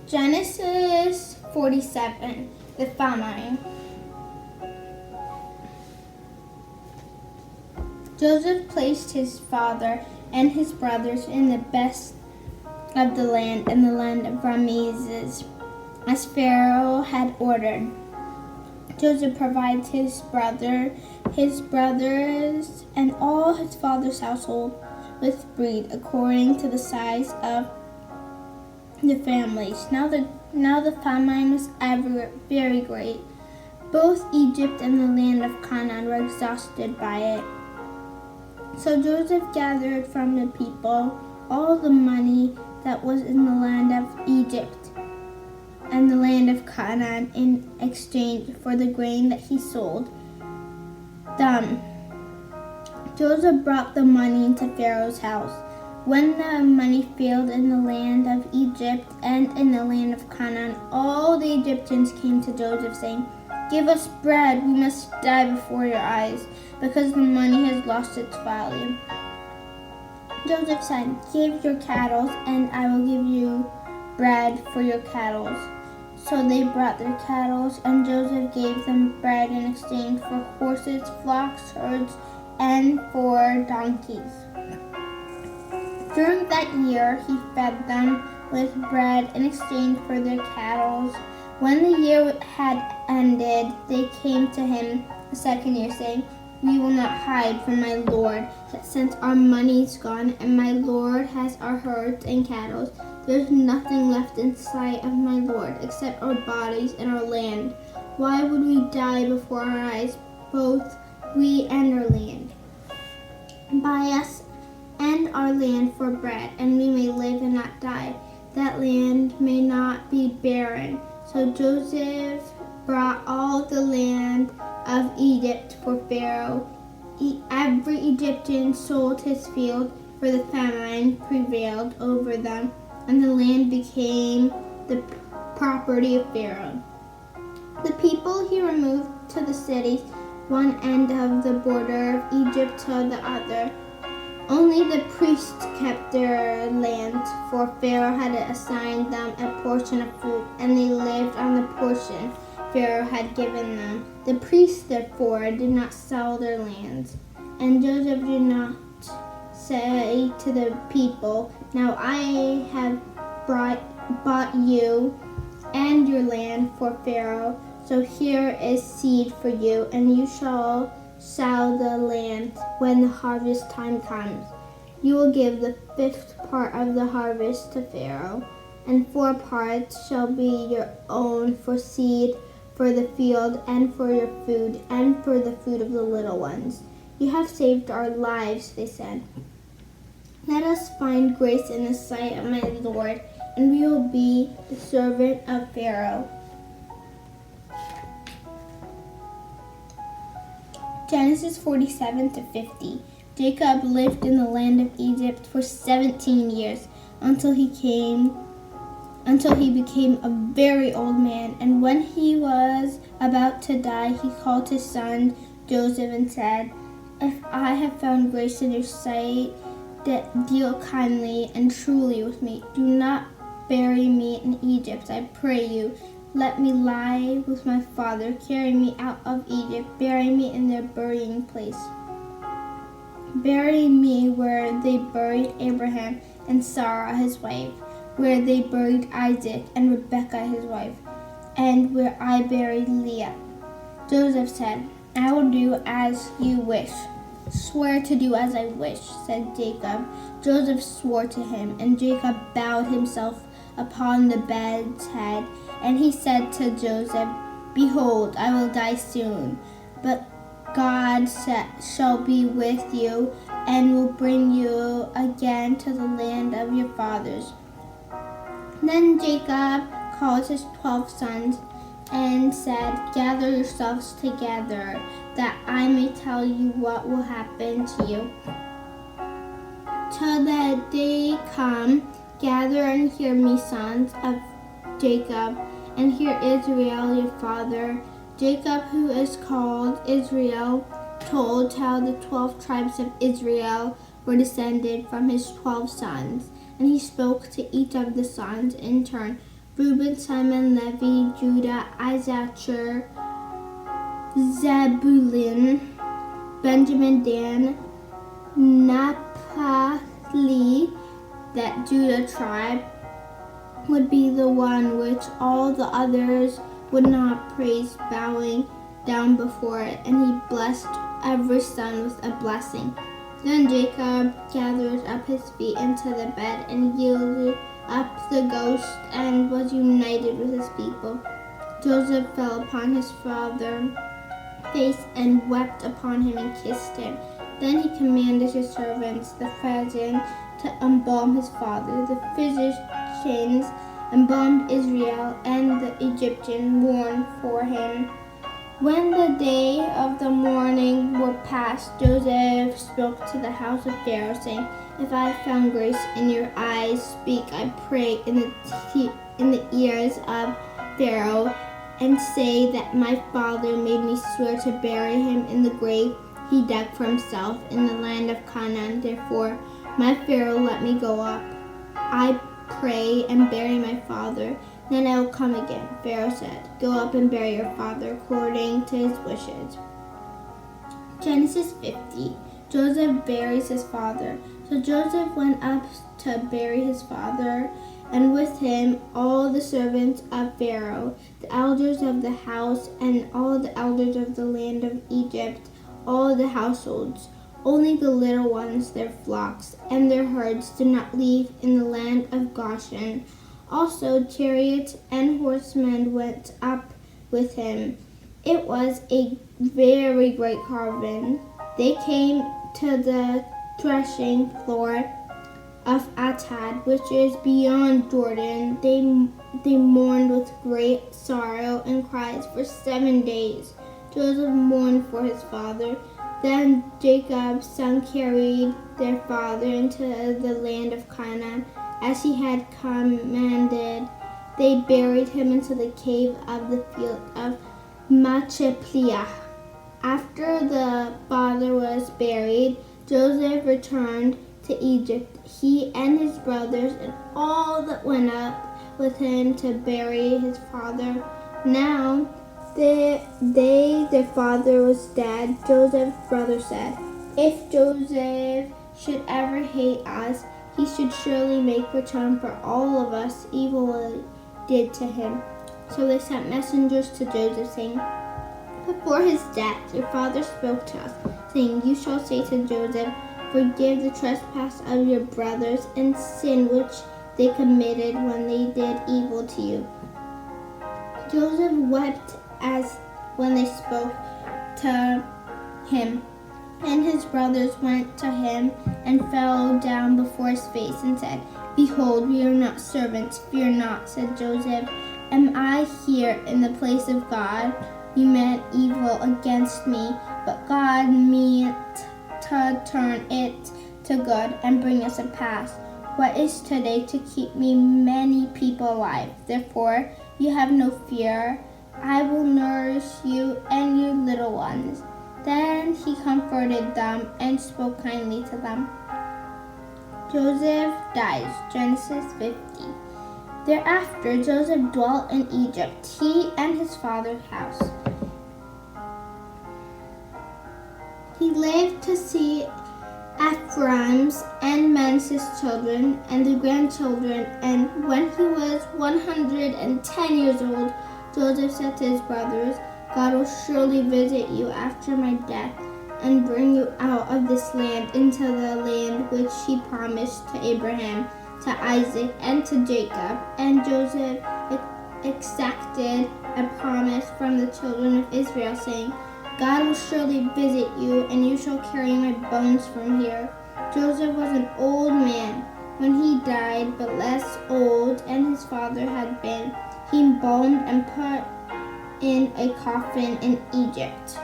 Genesis 47, the famine. Joseph placed his father and his brothers in the best of the land in the land of Ramesses, as Pharaoh had ordered. Joseph provides his brothers, and all his father's household with bread according to the size of the families. Now the famine was very great. Both Egypt and the land of Canaan were exhausted by it. So Joseph gathered from the people all the money that was in the land of Egypt and the land of Canaan in exchange for the grain that he sold them. Joseph brought the money into Pharaoh's house. When the money failed in the land of Egypt and in the land of Canaan, all the Egyptians came to Joseph saying, "Give us bread, we must die before your eyes, because the money has lost its value." Joseph said, "Give your cattle, and I will give you bread for your cattle." So they brought their cattle, and Joseph gave them bread in exchange for horses, flocks, herds, and for donkeys. During that year, he fed them with bread in exchange for their cattle. When the year had ended, they came to him the second year, saying, "We will not hide from my lord that since our money is gone and my lord has our herds and cattle, there is nothing left in sight of my lord except our bodies and our land. Why would we die before our eyes, both we and our land? Buy us and our land for bread, and we may live and not die. That land may not be barren." So Joseph brought all the land of Egypt for Pharaoh. Every Egyptian sold his field, for the famine prevailed over them, and the land became the property of Pharaoh. The people he removed to the cities, one end of the border of Egypt to the other. Only the priests kept their land, for Pharaoh had assigned them a portion of food, and they lived on the portion Pharaoh had given them. The priests, therefore, did not sell their lands. And Joseph did not say to the people, "Now I have bought you and your land for Pharaoh, so here is seed for you, and you shall sow the land when the harvest time comes. You will give the 5th part of the harvest to Pharaoh, and 4 parts shall be your own for seed, for the field, and for your food, and for the food of the little ones. You have saved our lives," they said. "Let us find grace in the sight of my Lord, and we will be the servant of Pharaoh." Genesis 47 to 50. Jacob lived in the land of Egypt for 17 years until he became a very old man. And when he was about to die, he called his son Joseph and said, "If I have found grace in your sight, deal kindly and truly with me. Do not bury me in Egypt, I pray you. Let me lie with my father. Carry me out of Egypt. Bury me in their burying place. Bury me where they buried Abraham and Sarah his wife, where they buried Isaac and Rebekah his wife, and where I buried Leah." Joseph said, "I will do as you wish." "Swear to do as I wish," said Jacob. Joseph swore to him, and Jacob bowed himself upon the bed's head. And he said to Joseph, "Behold, I will die soon, but God shall be with you and will bring you again to the land of your fathers." Then Jacob called his 12 sons and said, "Gather yourselves together, that I may tell you what will happen to you. Till that day come, gather and hear me, sons of Jacob, and hear Israel your father." Jacob, who is called Israel, told how the 12 tribes of Israel were descended from his 12 sons, and he spoke to each of the sons in turn. Reuben, Simon, Levi, Judah, Issachar, Zebulun, Benjamin, Dan, Naphtali, that Judah tribe would be the one which all the others would not praise, bowing down before it, and he blessed every son with a blessing. Then Jacob gathered up his feet into the bed and yielded up the ghost and was united with his people. Joseph fell upon his father's face and wept upon him and kissed him. Then he commanded his servants, the physicians, to embalm his father. The physicians embalmed Israel, and the Egyptian mourned for him. When the day of the mourning were past, Joseph spoke to the house of Pharaoh, saying, If I have found grace in your eyes, speak, I pray, in the ears of Pharaoh, and say that my father made me swear to bury him in the grave he dug for himself in the land of Canaan. Therefore, my Pharaoh, let me go up, I pray, and bury my father. Then I will come again. Pharaoh said, Go up and bury your father according to his wishes. Genesis 50. Joseph buries his father. So Joseph went up to bury his father, and with him all the servants of Pharaoh, the elders of the house, and all the elders of the land of Egypt, all the households. Only the little ones, their flocks, and their herds did not leave in the land of Goshen. Also chariots and horsemen went up with him. It was a very great caravan. They came to the threshing floor of Atad, which is beyond Jordan. They mourned with great sorrow and cries for 7 days. Joseph mourned for his father. Then Jacob's son carried their father into the land of Canaan, as he had commanded. They buried him into the cave of the field of Machpelah. After the father was buried, Joseph returned to Egypt, he and his brothers, and all that went up with him to bury his father. Now their father was dead. Joseph's brother said, If Joseph should ever hate us, he should surely make return for all of us evil we did to him. So they sent messengers to Joseph, saying, Before his death your father spoke to us, saying, You shall say to Joseph, Forgive the trespass of your brothers and sin which they committed when they did evil to you. Joseph wept as when they spoke to him. And his brothers went to him and fell down before his face and said, Behold, we are not servants. Fear not, said Joseph. Am I here in the place of God? You meant evil against me, but God meant to turn it to good and bring us a pass. What is today to keep me many people alive? Therefore, you have no fear. I will nourish you and your little ones. Then he comforted them and spoke kindly to them. Joseph dies. Genesis 50. Thereafter Joseph dwelt in Egypt, he and his father's house. He lived to see Ephraim's and Manasseh's children and the grandchildren, and when he was 110 years old, Joseph said to his brothers, God will surely visit you after my death and bring you out of this land into the land which he promised to Abraham, to Isaac, and to Jacob. And Joseph exacted a promise from the children of Israel, saying, God will surely visit you, and you shall carry my bones from here. Joseph was an old man when he died, but less old than his father had been. He embalmed and put in a coffin in Egypt.